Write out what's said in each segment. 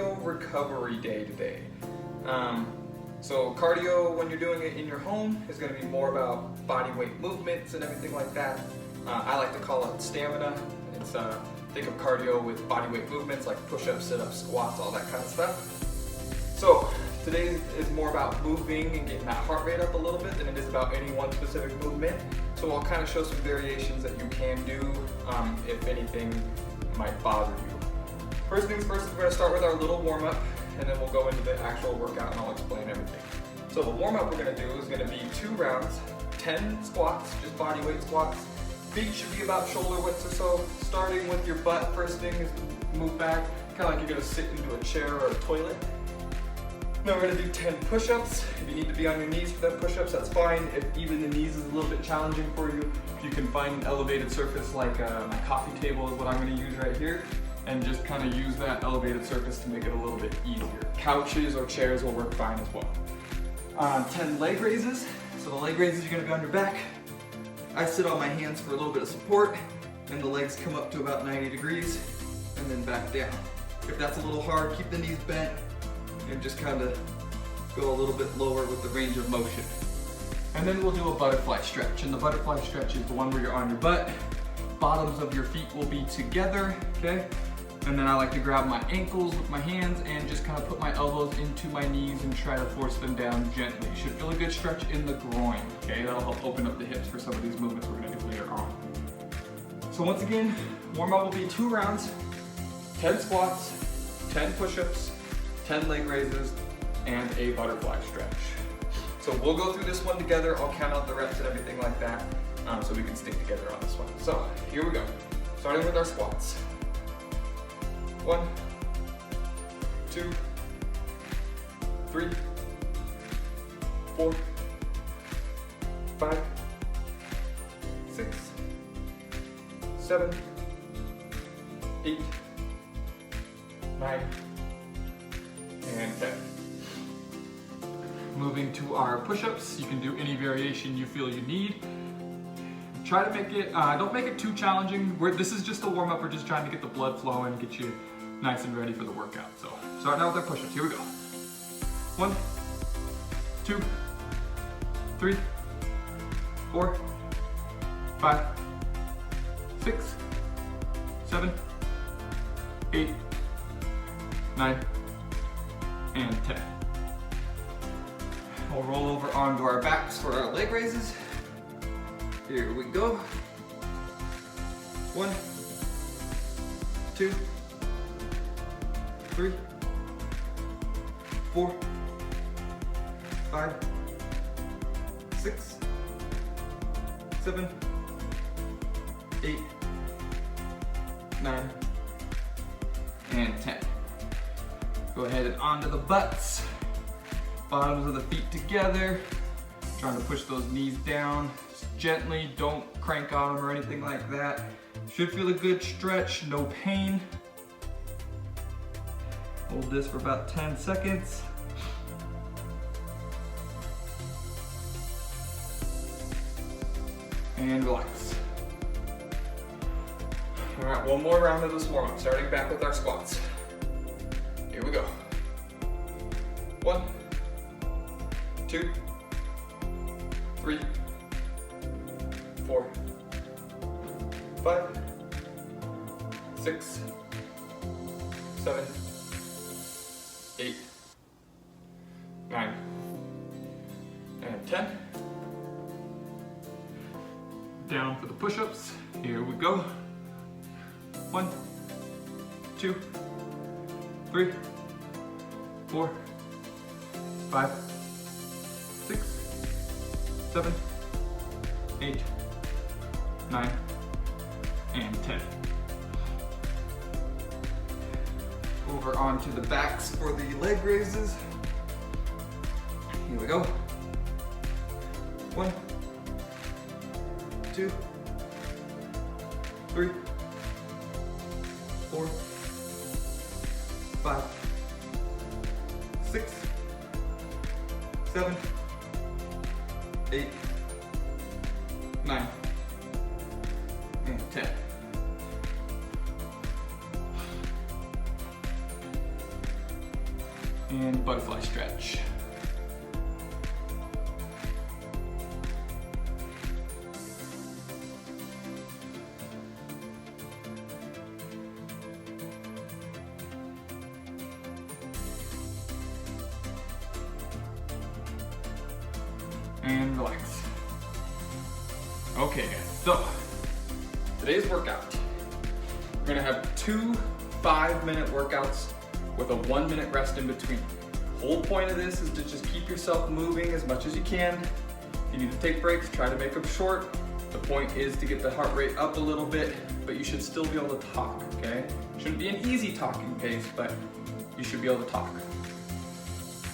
cardio recovery day today. So cardio, when you're doing it in your home, is going to be more about body weight movements and everything like that. I like to call it stamina. It's think of cardio with body weight movements like push-ups, sit-ups, squats, all that kind of stuff. So today is more about moving and getting that heart rate up a little bit than it is about any one specific movement. So I'll kind of show some variations that you can do if anything might bother you. First things first, we're going to start with our little warm-up, and then we'll go into the actual workout and I'll explain everything. So the warm-up we're going to do is going to be 2 rounds, 10 squats, just body weight squats. Feet should be about shoulder width or so. Starting with your butt, first thing is move back, kind of like you're going to sit into a chair or a toilet. Then we're going to do 10 push-ups. If you need to be on your knees for that push-ups, that's fine. If even the knees is a little bit challenging for you, you can find an elevated surface like my coffee table is what I'm going to use right here, and just kind of use that elevated surface to make it a little bit easier. Couches or chairs will work fine as well. 10 leg raises. So the leg raises, you're going to be on your back. I sit on my hands for a little bit of support, and the legs come up to about 90 degrees, and then back down. If that's a little hard, keep the knees bent, and just kind of go a little bit lower with the range of motion. And then we'll do a butterfly stretch, and the butterfly stretch is the one where you're on your butt, bottoms of your feet will be together, okay? And then I like to grab my ankles with my hands and just kind of put my elbows into my knees and try to force them down gently. You should feel a good stretch in the groin, okay? That'll help open up the hips for some of these movements we're gonna do later on. So once again, warm-up will be 2 rounds, 10 squats, 10 push-ups, 10 leg raises, and a butterfly stretch. So we'll go through this one together. I'll count out the reps and everything like that so we can stick together on this one. So here we go. Starting with our squats. 1, 2, 3, 4, 5, 6, 7, 8, 9, and 10. Moving to our push-ups, you can do any variation you feel you need. Try to make it, don't make it too challenging. This is just a warm-up, we're just trying to get the blood flowing, get you nice and ready for the workout. So, start now with our push-ups, here we go. 1, 2, 3, 4, 5, 6, 7, 8, 9, and 10. We'll roll over onto our backs for our leg raises. Here we go. 1, 2, 3, 4, 5, 6, 7, 8, 9, and 10. Go ahead and onto the butts. Bottoms of the feet together. Trying to push those knees down. Just gently, don't crank on them or anything like that. Should feel a good stretch, no pain. Hold this for about 10 seconds. And relax. All right, one more round of this warm-up, starting back with our squats. Here we go. 1, 2, 3, 4, 5, 6, 7, 8, 9, and 10. Down for the push-ups. Here we go. 1, 2, 3, 4, 5, 6, 7, 8, 9, and 10. Over onto the backs for the leg raises. Here we go. 1, 2, 3, 4, 5, 6, 7, 8, 9, and 10. and butterfly stretch. And relax. Okay guys, so today's workout, we're gonna have 2 5-minute workouts with a 1-minute rest in between. The whole point of this is to just keep yourself moving as much as you can. If you need to take breaks, try to make them short. The point is to get the heart rate up a little bit, but you should still be able to talk, okay? Shouldn't be an easy talking pace, but you should be able to talk.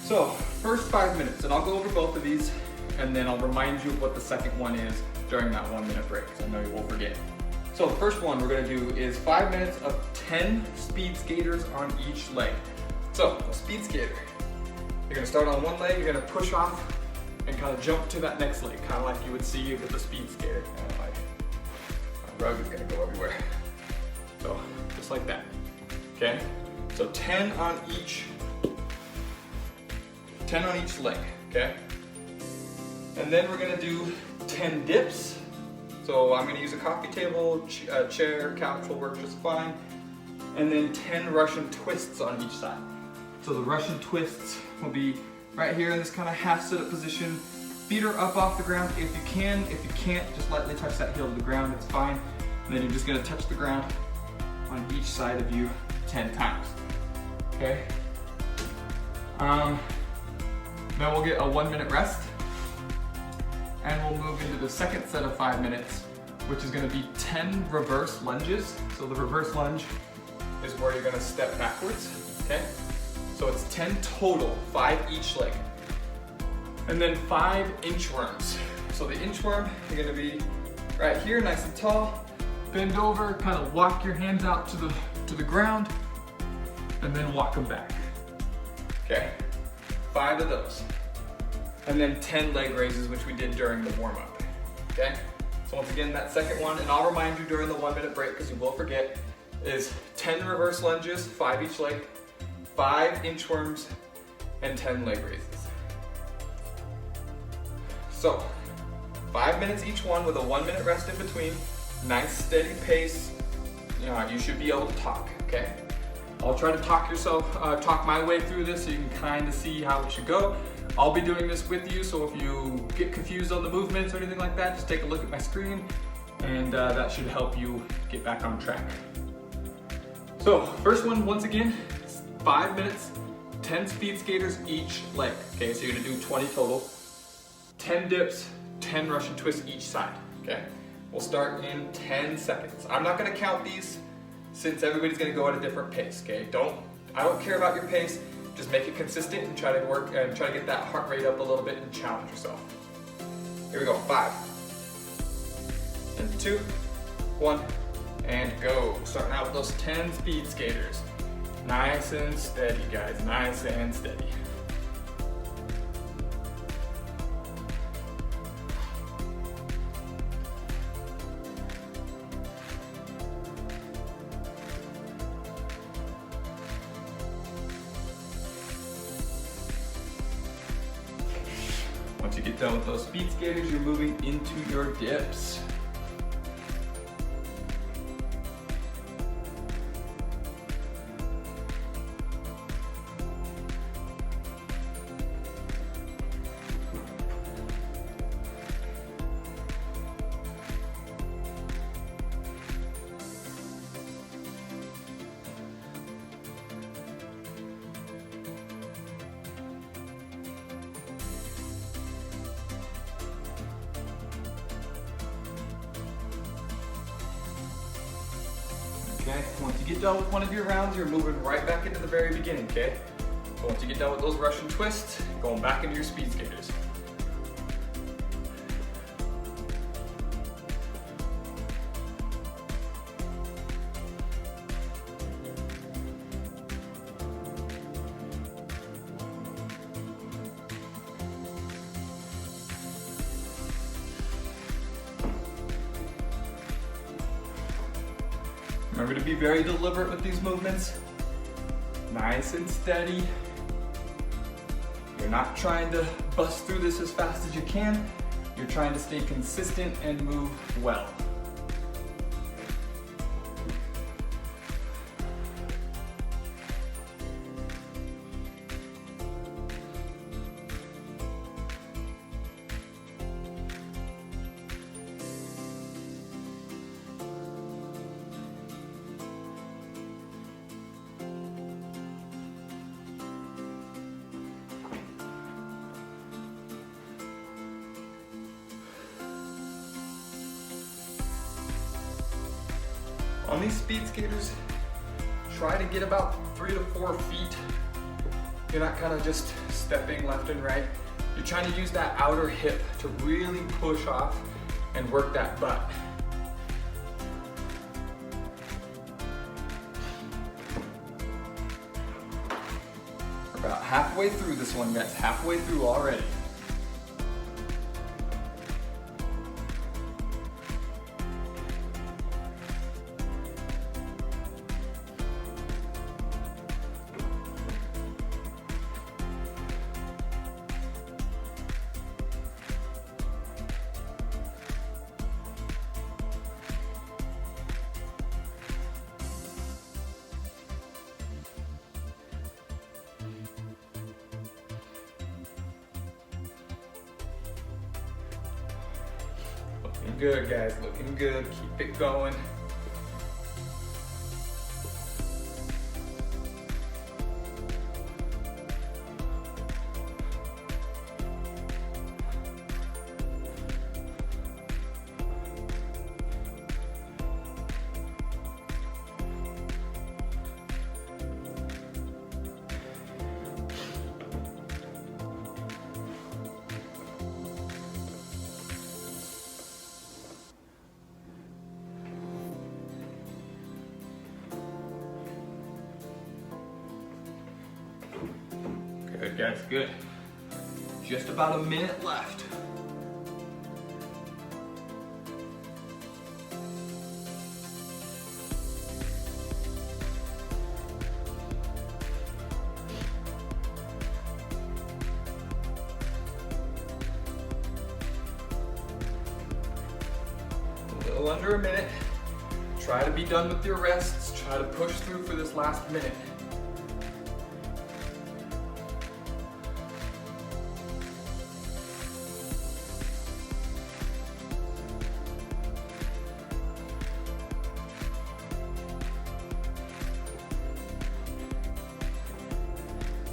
So, first 5 minutes, and I'll go over both of these, and then I'll remind you of what the second one is during that 1-minute break, because I know you won't forget. So the first one we're gonna do is 5 minutes of 10 speed skaters on each leg. So, a speed skater. You're gonna start on one leg, you're gonna push off and kind of jump to that next leg, kind of like you would see with the speed skater. Kind of like, my rug is gonna go everywhere. So, just like that, okay? So 10 on each leg, okay? And then we're gonna do 10 dips. So I'm gonna use a coffee table, chair, couch will work just fine. And then 10 Russian twists on each side. So the Russian twists will be right here in this kind of half sit-up position. Feet are up off the ground if you can. If you can't, just lightly touch that heel to the ground, it's fine. And then you're just gonna touch the ground on each side of you 10 times, okay? Then we'll get a 1-minute rest. And we'll move into the second set of 5 minutes, which is gonna be 10 reverse lunges. So the reverse lunge is where you're gonna step backwards, okay? So it's 10 total, 5 each leg. And then 5 inchworms. So the inchworm, you're gonna be right here, nice and tall, bend over, kind of walk your hands out to the ground, and then walk them back, okay? 5 of those. And then 10 leg raises, which we did during the warm-up, okay? So once again, that second one, and I'll remind you during the 1-minute break, because you will forget, is 10 reverse lunges, 5 each leg, 5 inchworms, and 10 leg raises. So, 5 minutes each one with a 1-minute rest in between, nice steady pace. You should be able to talk, okay? I'll try to talk my way through this so you can kind of see how it should go. I'll be doing this with you, so if you get confused on the movements or anything like that, just take a look at my screen, and that should help you get back on track. So, first one, once again, 5 minutes, 10 speed skaters each leg. Okay, so you're gonna do 20 total. 10 dips, 10 Russian twists each side, okay? We'll start in 10 seconds. I'm not gonna count these since everybody's gonna go at a different pace, okay? I don't care about your pace. Just make it consistent and try to work and try to get that heart rate up a little bit and challenge yourself. Here we go, 5, and 2, 1, and go. Starting out with those 10 speed skaters. Nice and steady, guys, nice and steady. Once you get done with those speed skaters, you're moving into your dips. Okay, once you get done with one of your rounds, you're moving right back into the very beginning, okay? So once you get done with those Russian twists, going back into your speed skaters. Remember to be very deliberate with these movements. Nice and steady. You're not trying to bust through this as fast as you can. You're trying to stay consistent and move well. On these speed skaters, try to get about 3 to 4 feet. You're not kind of just stepping left and right. You're trying to use that outer hip to really push off and work that butt. We're about halfway through this one, guys. Halfway through already. Looking good, guys, looking good. Keep it going. Good, guys, good. Just about a minute left. A little under a minute. Try to be done with your rests. Try to push through for this last minute.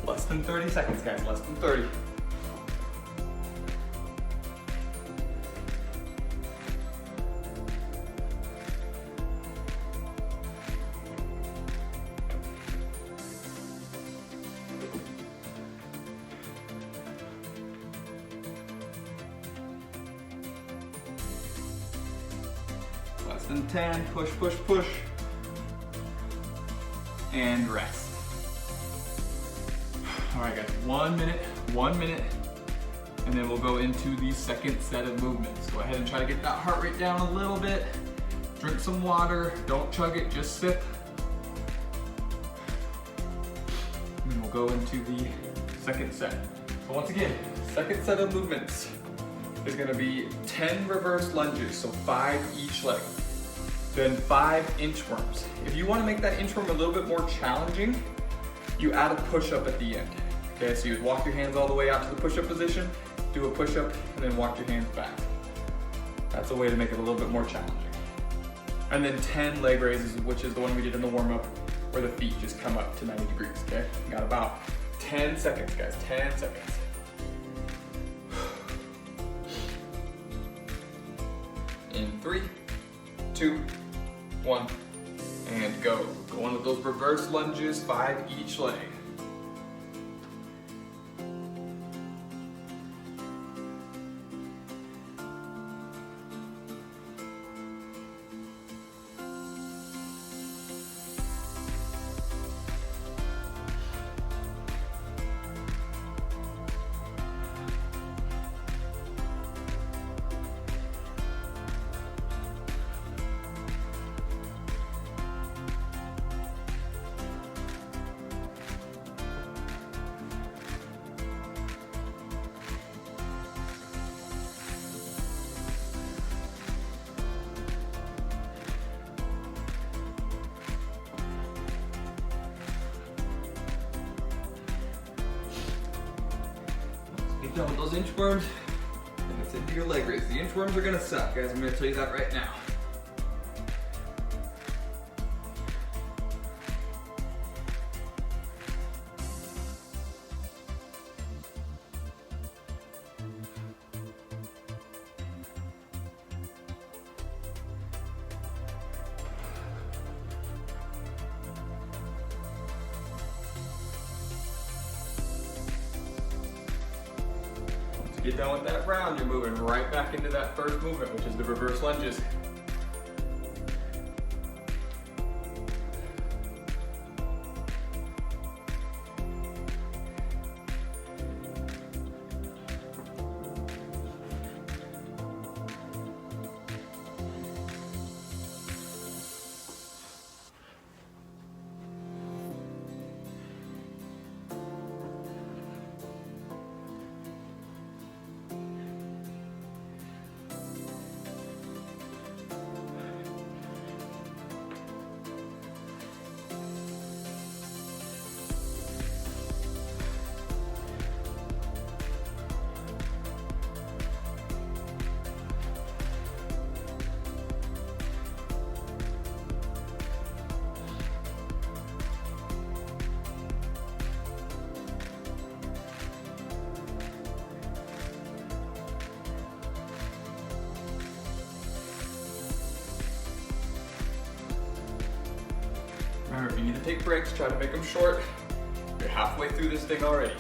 Less than 30 seconds, guys, less than 30. Less than 10, push, push, push. And rest. All right, guys, 1 minute, and then we'll go into the second set of movements. Go ahead and try to get that heart rate down a little bit. Drink some water, don't chug it, just sip. And then we'll go into the second set. So once again, second set of movements is gonna be 10 reverse lunges, so 5 each leg. Then 5 inchworms. If you wanna make that inchworm a little bit more challenging, you add a push-up at the end. Okay, so you'd walk your hands all the way out to the push-up position, do a push-up, and then walk your hands back. That's a way to make it a little bit more challenging. And then 10 leg raises, which is the one we did in the warm-up, where the feet just come up to 90 degrees, okay? Got about 10 seconds, guys, 10 seconds. In 3, 2, 1, and go. Go on with those reverse lunges, 5 each leg. done with those inchworms, and it's into your leg raise. The inchworms are gonna suck, guys. I'm gonna tell you that right now. Get done with that round, you're moving right back into that first movement, which is the reverse lunges. Remember, if you need to take breaks, try to make them short. You're halfway through this thing already.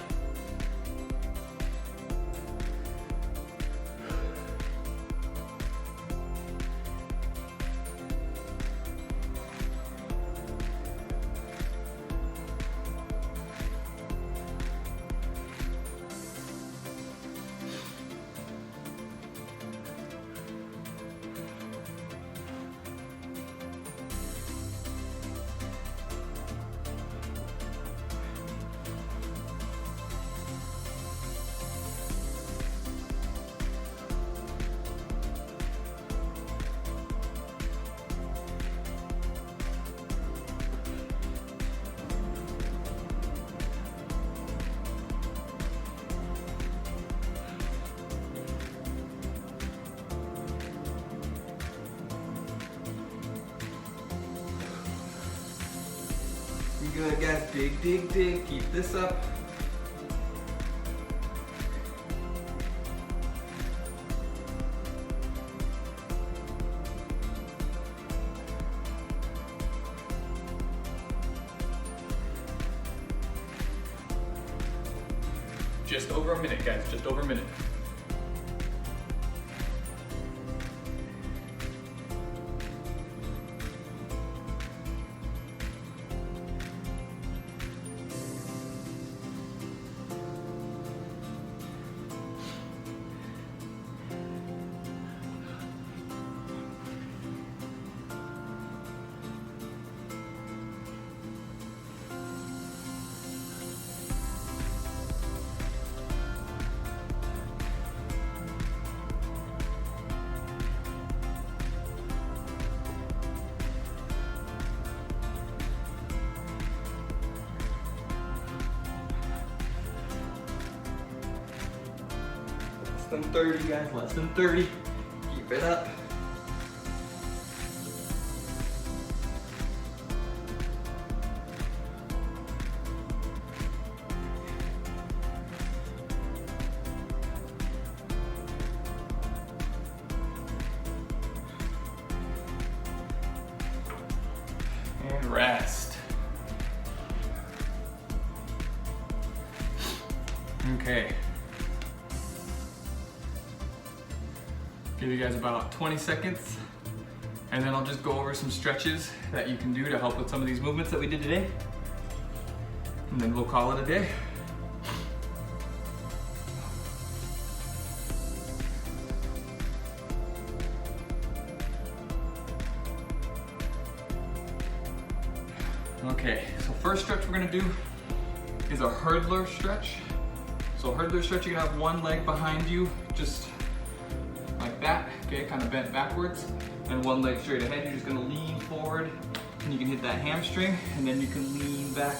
Good, guys. Dig, dig, dig. Keep this up. Just over a minute, guys. Just over a minute. Less than 30, guys, less than 30. Keep it up. And rest. Okay. Give you guys about 20 seconds, and then I'll just go over some stretches that you can do to help with some of these movements that we did today. And then we'll call it a day. Okay, so first stretch we're gonna do is a hurdler stretch. So hurdler stretch, you're gonna have one leg behind you, just like that, okay, kind of bent backwards, and one leg straight ahead. You're just gonna lean forward, and you can hit that hamstring, and then you can lean back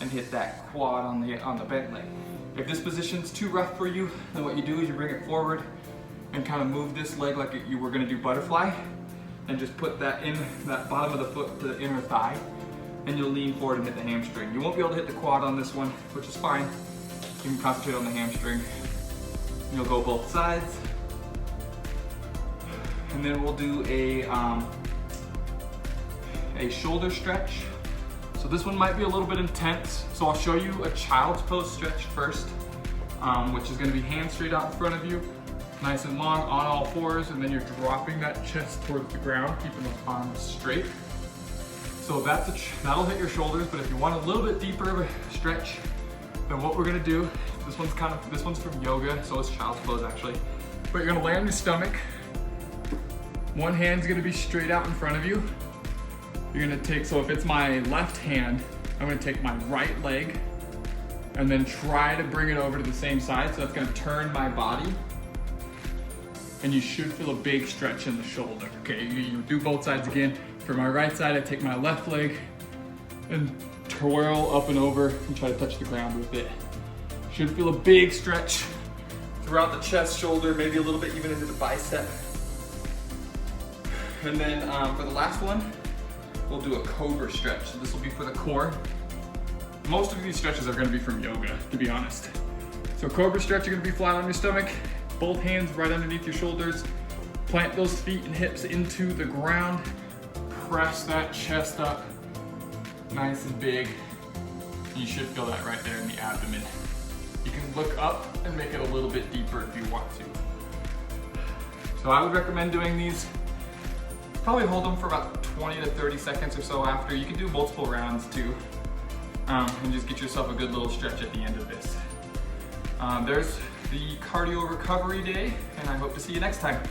and hit that quad on the bent leg. If this position's too rough for you, then what you do is you bring it forward and kind of move this leg like you were gonna do butterfly, and just put that in that bottom of the foot to the inner thigh, and you'll lean forward and hit the hamstring. You won't be able to hit the quad on this one, which is fine. You can concentrate on the hamstring. You'll go both sides. And then we'll do a shoulder stretch. So this one might be a little bit intense. So I'll show you a child's pose stretch first, which is gonna be hands straight out in front of you, nice and long on all fours, and then you're dropping that chest towards the ground, keeping those arms straight. So that'll hit your shoulders, but if you want a little bit deeper of a stretch, then what we're gonna do, this one's from yoga, so it's child's pose actually. But you're gonna lay on your stomach. One hand's gonna be straight out in front of you. You're gonna take, so if it's my left hand, I'm gonna take my right leg and then try to bring it over to the same side. So that's gonna turn my body. And you should feel a big stretch in the shoulder. Okay, you do both sides again. For my right side, I take my left leg and twirl up and over and try to touch the ground with it. Should feel a big stretch throughout the chest, shoulder, maybe a little bit even into the bicep. And then for the last one, we'll do a cobra stretch. So this will be for the core. Most of these stretches are gonna be from yoga, to be honest. So cobra stretch, you're gonna be flat on your stomach, both hands right underneath your shoulders. Plant those feet and hips into the ground. Press that chest up, nice and big. You should feel that right there in the abdomen. You can look up and make it a little bit deeper if you want to. So I would recommend doing these. Probably hold them for about 20 to 30 seconds or so after. You can do multiple rounds too, and just get yourself a good little stretch at the end of this. There's the cardio recovery day, and I hope to see you next time.